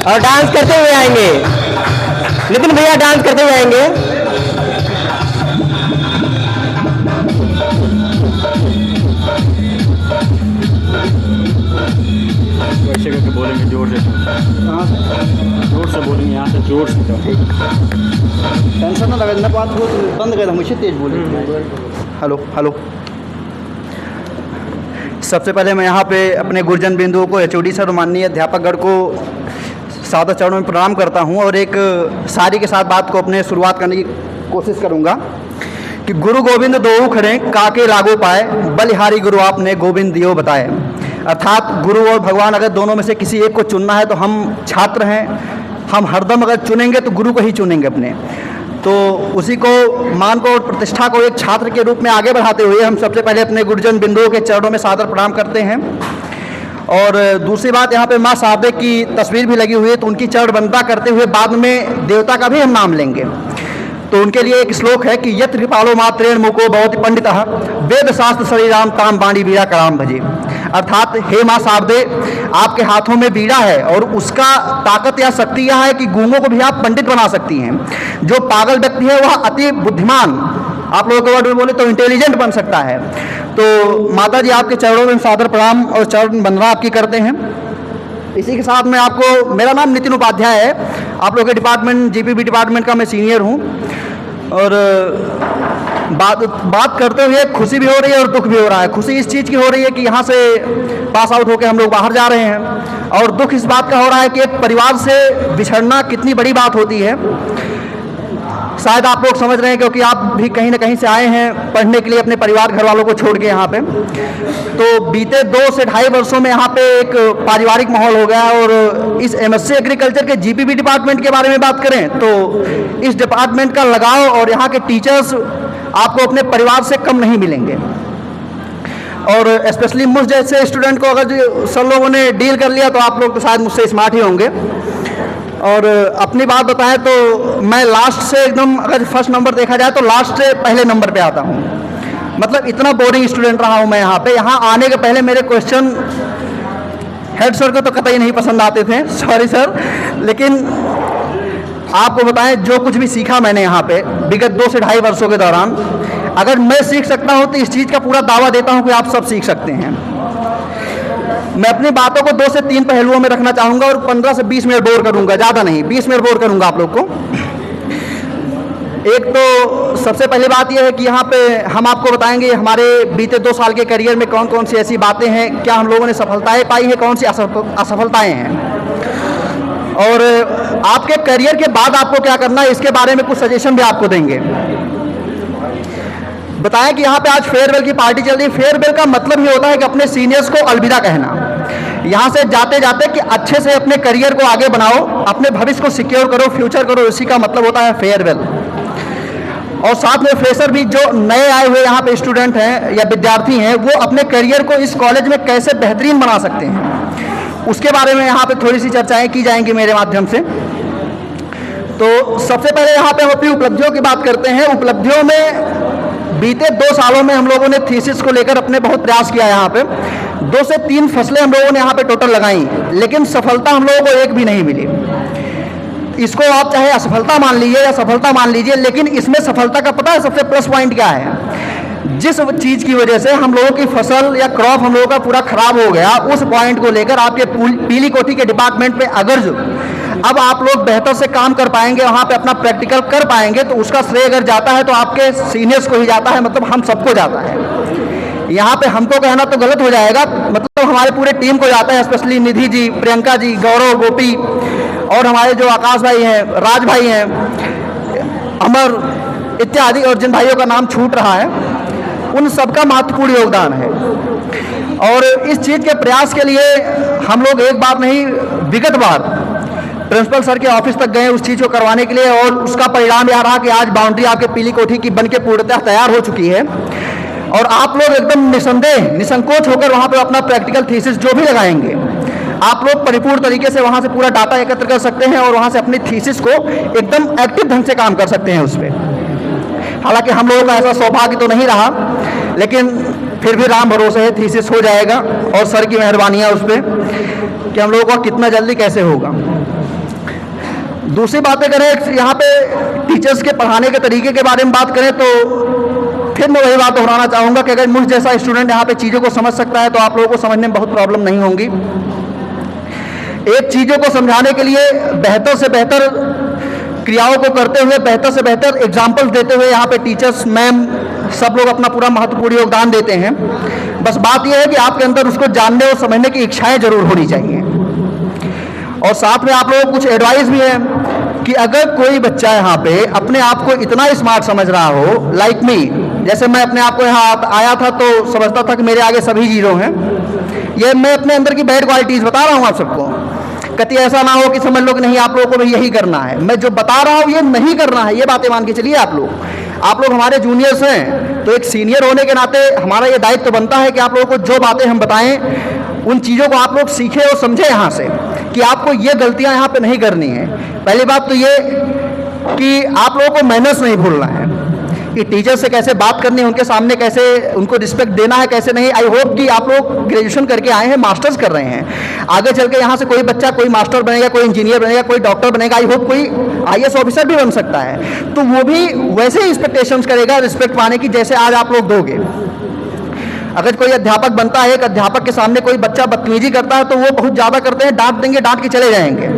और डांस करते हुए आएंगे। नितिन भैया डांस करते हुए आएंगे। वैसे करके बोलेंगे जोर से, जोर से बोलेंगे, यहाँ से जोर से। टेंशन ना लगा, ना बात वो बंद कर, मुझे तेज बोले। Hello hello. सबसे पहले मैं यहाँ पे अपने गुरुजन बिंदुओं को, एचओडी सर, माननीय अध्यापकगण को सादर चरणों में प्रणाम करता हूँ और एक शायरी के साथ बात को अपने शुरुआत करने की कोशिश करूँगा कि गुरु गोविंद दोऊ खड़े काके लागो पाए, बलिहारी गुरु आपने गोविंद दियो बताए। अर्थात गुरु और भगवान अगर दोनों में से किसी एक को चुनना है तो हम छात्र हैं, हम हरदम अगर चुनेंगे तो गुरु को ही चुनेंगे अपने। तो उसी को मान को और प्रतिष्ठा को एक छात्र के रूप में आगे बढ़ाते हुए हम सबसे पहले अपने गुरुजन बिंदुओं के चरणों में सादर प्रणाम करते हैं। और दूसरी बात, यहाँ पे माँ साहबे की तस्वीर भी लगी हुई है तो उनकी चरण वंदना करते हुए बाद में देवता का भी हम नाम लेंगे। तो उनके लिए एक श्लोक है कि यत्र कृपालो मात्रेण मुको भवति पंडितः वेद शास्त्र शरीराम ताम बाणी वीरा कराम भजे। अर्थात हे माँ शारदे, आपके हाथों में बीड़ा है और उसका ताकत या शक्ति यह है कि गूंगों को भी आप पंडित बना सकती हैं। जो पागल व्यक्ति है वह अति बुद्धिमान, आप लोगों के वर्ड में बोले तो इंटेलिजेंट बन सकता है। तो माता जी आपके चरणों में सादर प्रणाम और चरण वंदना आपकी करते हैं। इसी के साथ में आपको, मेरा नाम नितिन उपाध्याय है, आप लोगों के डिपार्टमेंट जीपीबी डिपार्टमेंट का मैं सीनियर हूँ। और बात करते हुए खुशी भी हो रही है और दुख भी हो रहा है। खुशी इस चीज़ की हो रही है कि यहाँ से पास आउट होकर हम लोग बाहर जा रहे हैं, और दुख इस बात का हो रहा है कि एक परिवार से बिछड़ना कितनी बड़ी बात होती है। शायद आप लोग समझ रहे हैं क्योंकि आप भी कहीं ना कहीं से आए हैं पढ़ने के लिए अपने परिवार घर वालों को छोड़ के यहाँ पे। तो बीते 2 से ढाई वर्षों में यहाँ पे एक पारिवारिक माहौल हो गया। और इस एमएससी एग्रीकल्चर के जीपीबी डिपार्टमेंट के बारे में बात करें तो इस डिपार्टमेंट का लगाव और यहाँ के टीचर्स आपको अपने परिवार से कम नहीं मिलेंगे। और स्पेशली मुझ जैसे स्टूडेंट को अगर सर लोगों ने डील कर लिया तो आप लोग तो शायद मुझसे स्मार्ट ही होंगे। और अपनी बात बताएं तो मैं लास्ट से एकदम, अगर फर्स्ट नंबर देखा जाए तो लास्ट से पहले नंबर पे आता हूँ। मतलब इतना बोरिंग स्टूडेंट रहा हूँ मैं यहाँ पे। यहाँ आने के पहले मेरे क्वेश्चन हेड सर को तो कतई नहीं पसंद आते थे, सॉरी सर। लेकिन आपको बताएं, जो कुछ भी सीखा मैंने यहाँ पे विगत 2 से ढाई वर्षों के दौरान, अगर मैं सीख सकता हूँ तो इस चीज़ का पूरा दावा देता हूँ कि आप सब सीख सकते हैं। मैं अपनी बातों को 2 से 3 पहलुओं में रखना चाहूँगा और 15 से 20 मिनट बोर करूँगा, ज़्यादा नहीं, 20 मिनट बोर करूँगा आप लोग को। एक तो सबसे पहली बात यह है कि यहाँ पे हम आपको बताएंगे हमारे बीते 2 साल के करियर में कौन कौन सी ऐसी बातें हैं, क्या हम लोगों ने सफलताएं पाई हैं, कौन सी असफलताएं हैं, और आपके करियर के बाद आपको क्या करना है इसके बारे में कुछ सजेशन भी आपको देंगे। बताएं कि यहाँ पे आज फेयरवेल की पार्टी चल रही है। फेयरवेल का मतलब ये होता है कि अपने सीनियर्स को अलविदा कहना, यहाँ से जाते जाते कि अच्छे से अपने करियर को आगे बनाओ, अपने भविष्य को सिक्योर करो, फ्यूचर करो, इसी का मतलब होता है फेयरवेल। और साथ में फ्रेशर भी, जो नए आए हुए यहाँ पे स्टूडेंट हैं या विद्यार्थी हैं, वो अपने करियर को इस कॉलेज में कैसे बेहतरीन बना सकते हैं, उसके बारे में यहाँ पे थोड़ी सी चर्चाएँ की जाएंगी मेरे माध्यम से। तो सबसे पहले यहाँ पे हम अपनी उपलब्धियों की बात करते हैं। उपलब्धियों में बीते 2 सालों में हम लोगों ने थीसिस को लेकर अपने बहुत प्रयास किया। यहाँ पे 2 से 3 फसलें हम लोगों ने यहाँ पे टोटल लगाई, लेकिन सफलता हम लोगों को एक भी नहीं मिली। इसको आप चाहे असफलता मान लीजिए या सफलता मान लीजिए, लेकिन इसमें सफलता का पता है सबसे प्लस पॉइंट क्या है? जिस चीज़ की वजह से हम लोगों की फसल या क्रॉप हम लोगों का पूरा खराब हो गया, उस पॉइंट को लेकर आपके पीली कोठी के डिपार्टमेंट में अगर जो अब आप लोग बेहतर से काम कर पाएंगे, वहाँ पे अपना प्रैक्टिकल कर पाएंगे, तो उसका श्रेय अगर जाता है तो आपके सीनियर्स को ही जाता है, मतलब हम सबको जाता है। यहाँ पे हमको कहना तो गलत हो जाएगा, मतलब हमारे पूरे टीम को जाता है, स्पेशली निधि जी, प्रियंका जी, गौरव, गोपी और हमारे जो आकाश भाई हैं, राज भाई हैं, अमर इत्यादि, और जिन भाइयों का नाम छूट रहा है उन सबका महत्वपूर्ण योगदान है। और इस चीज़ के प्रयास के लिए हम लोग एक बार नहीं विगत बार प्रिंसिपल सर के ऑफिस तक गए उस चीज़ को करवाने के लिए, और उसका परिणाम यह रहा कि आज बाउंड्री आपके पीली कोठी की बन के पूर्णतः तैयार हो चुकी है। और आप लोग एकदम निसंदेह निसंकोच होकर वहाँ पर अपना प्रैक्टिकल थीसिस जो भी लगाएंगे, आप लोग परिपूर्ण तरीके से वहाँ से पूरा डाटा एकत्र कर सकते हैं और वहाँ से अपनी थीसिस को एकदम एक्टिव ढंग से काम कर सकते हैं उस पर। हालांकि हम लोगों का ऐसा सौभाग्य तो नहीं रहा, लेकिन फिर भी राम भरोसे है थीसिस हो जाएगा, और सर की मेहरबानियाँ उस पर कि हम लोगों का कितना जल्दी कैसे होगा। दूसरी बातें करें यहाँ पे टीचर्स के पढ़ाने के तरीके के बारे में बात करें तो फिर मैं वही बात दोहराना चाहूँगा कि अगर मुझ जैसा स्टूडेंट यहाँ पे चीज़ों को समझ सकता है तो आप लोगों को समझने में बहुत प्रॉब्लम नहीं होंगी। एक चीज़ों को समझाने के लिए बेहतर से बेहतर क्रियाओं को करते हुए, बेहतर से बेहतर एग्जाम्पल्स देते हुए यहाँ पे टीचर्स, मैम, सब लोग अपना पूरा महत्वपूर्ण योगदान देते हैं। बस बात यह है कि आपके अंदर उसको जानने और समझने की इच्छाएं जरूर होनी चाहिए। और साथ में आप लोगों को कुछ एडवाइस भी है कि अगर कोई बच्चा यहाँ पे अपने आप को इतना स्मार्ट समझ रहा हो, लाइक मी, जैसे मैं अपने आप को यहाँ आया था तो समझता था कि मेरे आगे सभी जीरो हैं, ये मैं अपने अंदर की बैड क्वालिटीज़ बता रहा हूँ आप सबको। कति ऐसा ना हो कि समझ लो कि नहीं आप लोगों को भी यही करना है। मैं जो बता रहा हूँ ये नहीं करना है, ये बातें मान के चलिए। आप लोग हमारे जूनियर्स हैं, तो एक सीनियर होने के नाते हमारा ये दायित्व तो बनता है कि आप लोगों को जो बातें हम बताएं उन चीज़ों को आप लोग सीखें और समझें यहाँ से कि आपको ये गलतियाँ यहाँ पे नहीं करनी है। पहली बात तो ये कि आप लोगों को मैनर्स नहीं भूलना है कि टीचर से कैसे बात करनी है, उनके सामने कैसे उनको रिस्पेक्ट देना है, कैसे नहीं। आई होप कि आप लोग ग्रेजुएशन करके आए हैं, मास्टर्स कर रहे हैं, आगे चल के यहाँ से कोई बच्चा कोई मास्टर बनेगा, कोई इंजीनियर बनेगा, कोई डॉक्टर बनेगा, आई होप कोई आईएएस ऑफिसर भी बन सकता है। तो वो भी वैसे ही एक्सपेक्टेशंस करेगा रिस्पेक्ट पाने की जैसे आज आप लोग दोगे। अगर कोई अध्यापक बनता है, एक अध्यापक के सामने कोई बच्चा बदतमीजी करता है तो वो बहुत ज़्यादा करते हैं, डांट देंगे, डांट के चले जाएंगे,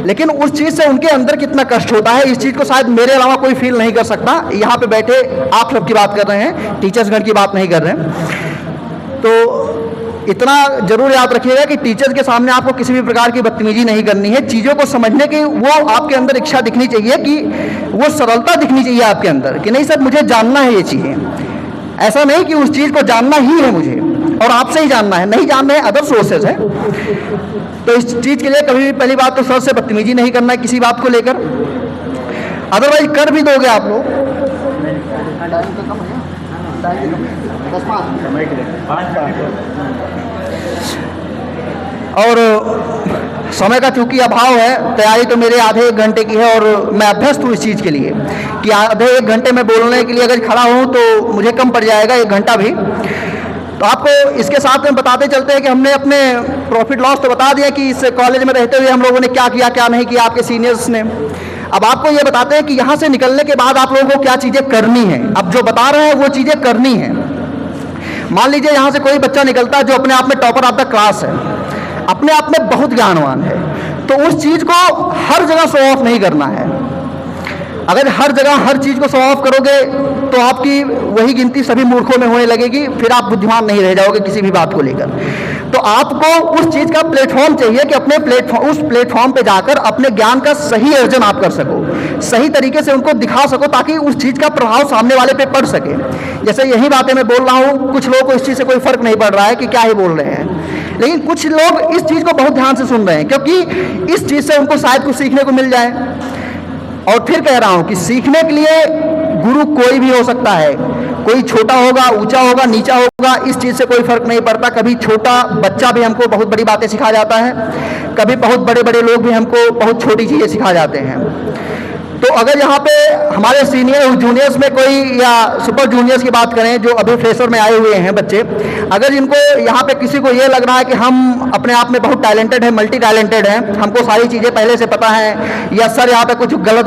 लेकिन उस चीज़ से उनके अंदर कितना कष्ट होता है इस चीज़ को शायद मेरे अलावा कोई फील नहीं कर सकता। यहाँ पे बैठे आप सबकी बात कर रहे हैं, टीचर्स गण की बात नहीं कर रहे हैं। तो इतना जरूर याद रखिएगा कि टीचर्स के सामने आपको किसी भी प्रकार की बदतमीजी नहीं करनी है। चीज़ों को समझने की वो आपके अंदर इच्छा दिखनी चाहिए, कि वो सरलता दिखनी चाहिए आपके अंदर कि नहीं सर मुझे जानना है ये चीज़ें। ऐसा नहीं कि उस चीज़ को जानना ही है मुझे और आपसे ही जानना है, नहीं जानना है, अदर सोर्सेज है। तो इस चीज़ के लिए कभी भी पहली बात तो सर से बदतमीजी नहीं करना है किसी बात को लेकर, अदरवाइज कर भी दोगे आप लोग। और समय का चूंकि अभाव है, तैयारी तो मेरे आधे एक घंटे की है और मैं अभ्यस्त हूँ इस चीज़ के लिए कि आधे एक घंटे में बोलने के लिए अगर खड़ा हूँ तो मुझे कम पड़ जाएगा एक घंटा भी। तो आपको इसके साथ में बताते चलते हैं कि हमने अपने प्रॉफिट लॉस तो बता दिया कि इस कॉलेज में रहते हुए हम लोगों ने क्या किया क्या नहीं किया, आपके सीनियर्स ने। अब आपको ये बताते हैं कि यहाँ से निकलने के बाद आप लोगों को क्या चीज़ें करनी है। अब जो बता रहे हैं वो चीज़ें करनी है। मान लीजिए यहाँ से कोई बच्चा निकलता है जो अपने आप में टॉपर ऑफ द क्लास है, अपने आप में बहुत ज्ञानवान है, तो उस चीज़ को हर जगह शो ऑफ नहीं करना है। अगर हर जगह हर चीज़ को शो ऑफ करोगे तो आपकी वही गिनती सभी मूर्खों में होने लगेगी, फिर आप बुद्धिमान नहीं रह जाओगे किसी भी बात को लेकर। तो आपको उस चीज़ का प्लेटफॉर्म चाहिए कि अपने उस प्लेटफॉर्म पे जाकर अपने ज्ञान का सही अर्जन आप कर सको, सही तरीके से उनको दिखा सको, ताकि उस चीज़ का प्रभाव सामने वाले पे पड़ सके। जैसे यही बातें मैं बोल रहा हूँ, कुछ लोगों को इस चीज़ से कोई फर्क नहीं पड़ रहा है कि क्या ही बोल रहे हैं, लेकिन कुछ लोग इस चीज़ को बहुत ध्यान से सुन रहे हैं क्योंकि इस चीज़ से उनको शायद कुछ सीखने को मिल जाए। और फिर कह रहा हूं कि सीखने के लिए गुरु कोई भी हो सकता है, कोई छोटा होगा, ऊंचा होगा, नीचा होगा, इस चीज़ से कोई फर्क नहीं पड़ता। कभी छोटा बच्चा भी हमको बहुत बड़ी बातें सिखा जाता है, कभी बहुत बड़े बड़े लोग भी हमको बहुत छोटी चीज़ें सिखा जाते हैं। तो अगर यहाँ पे हमारे सीनियर जूनियर्स में कोई या सुपर जूनियर्स की बात करें जो अभी फ्रेशर में आए हुए हैं बच्चे, अगर इनको यहाँ पे किसी को ये लग रहा है कि हम अपने आप में बहुत टैलेंटेड हैं, मल्टी टैलेंटेड हैं, हमको सारी चीज़ें पहले से पता है, या सर यहाँ पे कुछ गलत